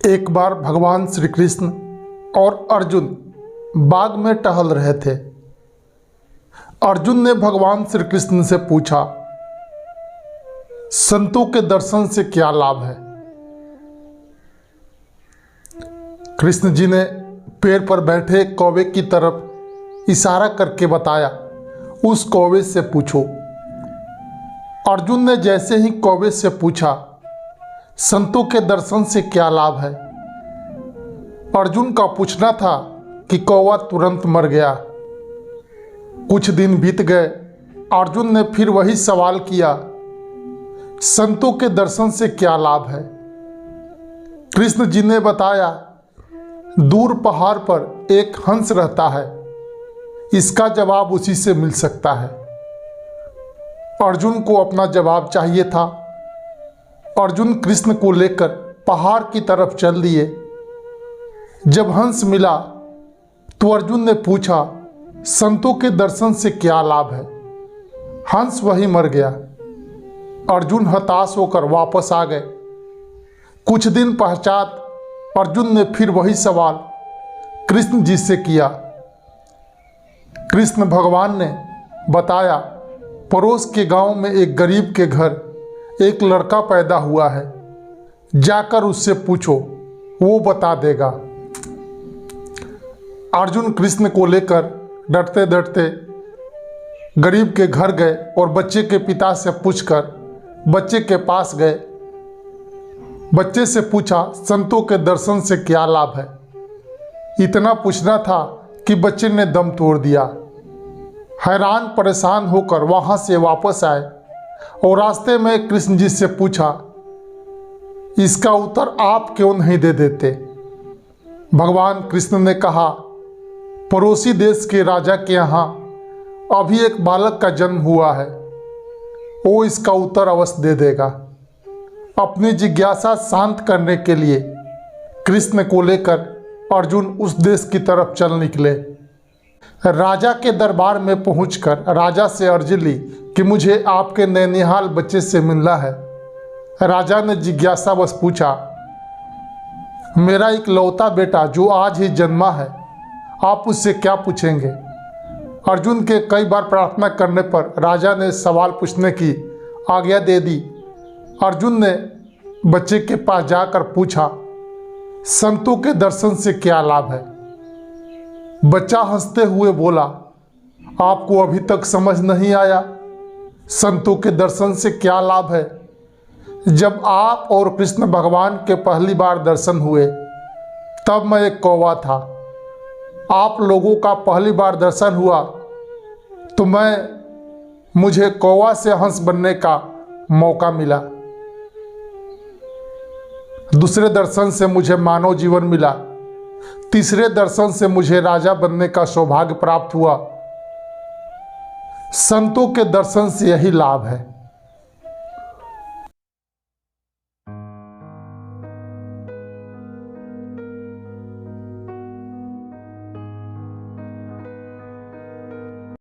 एक बार भगवान श्री कृष्ण और अर्जुन बाग में टहल रहे थे। अर्जुन ने भगवान श्री कृष्ण से पूछा, संतों के दर्शन से क्या लाभ है? कृष्ण जी ने पेड़ पर बैठे कौवे की तरफ इशारा करके बताया, उस कौवे से पूछो। अर्जुन ने जैसे ही कौवे से पूछा, संतों के दर्शन से क्या लाभ है, अर्जुन का पूछना था कि कौवा तुरंत मर गया। कुछ दिन बीत गए, अर्जुन ने फिर वही सवाल किया, संतों के दर्शन से क्या लाभ है? कृष्ण जी ने बताया, दूर पहाड़ पर एक हंस रहता है, इसका जवाब उसी से मिल सकता है। अर्जुन को अपना जवाब चाहिए था। अर्जुन कृष्ण को लेकर पहाड़ की तरफ चल दिए। जब हंस मिला तो अर्जुन ने पूछा, संतों के दर्शन से क्या लाभ है? हंस वहीं मर गया। अर्जुन हताश होकर वापस आ गए। कुछ दिन पश्चात अर्जुन ने फिर वही सवाल कृष्ण जी से किया। कृष्ण भगवान ने बताया, पड़ोस के गांव में एक गरीब के घर एक लड़का पैदा हुआ है, जाकर उससे पूछो, वो बता देगा। अर्जुन कृष्ण को लेकर डरते डरते गरीब के घर गए और बच्चे के पिता से पूछकर बच्चे के पास गए। बच्चे से पूछा, संतों के दर्शन से क्या लाभ है? इतना पूछना था कि बच्चे ने दम तोड़ दिया। हैरान परेशान होकर वहां से वापस आए और रास्ते में कृष्ण जी से पूछा, इसका उत्तर आप क्यों नहीं दे देते? भगवान कृष्ण ने कहा, पड़ोसी देश के राजा के यहाँ अभी एक बालक का जन्म हुआ है, वो इसका उत्तर अवश्य दे देगा। अपनी जिज्ञासा शांत करने के लिए कृष्ण को लेकर अर्जुन उस देश की तरफ चल निकले। राजा के दरबार में पहुंचकर राजा से अर्जी ली कि मुझे आपके नैनिहाल बच्चे से मिलना है। राजा ने जिज्ञासावश पूछा, मेरा इकलौता बेटा जो आज ही जन्मा है, आप उससे क्या पूछेंगे? अर्जुन के कई बार प्रार्थना करने पर राजा ने सवाल पूछने की आज्ञा दे दी। अर्जुन ने बच्चे के पास जाकर पूछा, संतों के दर्शन से क्या लाभ है? बच्चा हंसते हुए बोला, आपको अभी तक समझ नहीं आया, संतों के दर्शन से क्या लाभ है? जब आप और कृष्ण भगवान के पहली बार दर्शन हुए तब मैं एक कौवा था। आप लोगों का पहली बार दर्शन हुआ तो मुझे कौवा से हंस बनने का मौका मिला। दूसरे दर्शन से मुझे मानव जीवन मिला। तीसरे दर्शन से मुझे राजा बनने का सौभाग्य प्राप्त हुआ। संतों के दर्शन से यही लाभ है।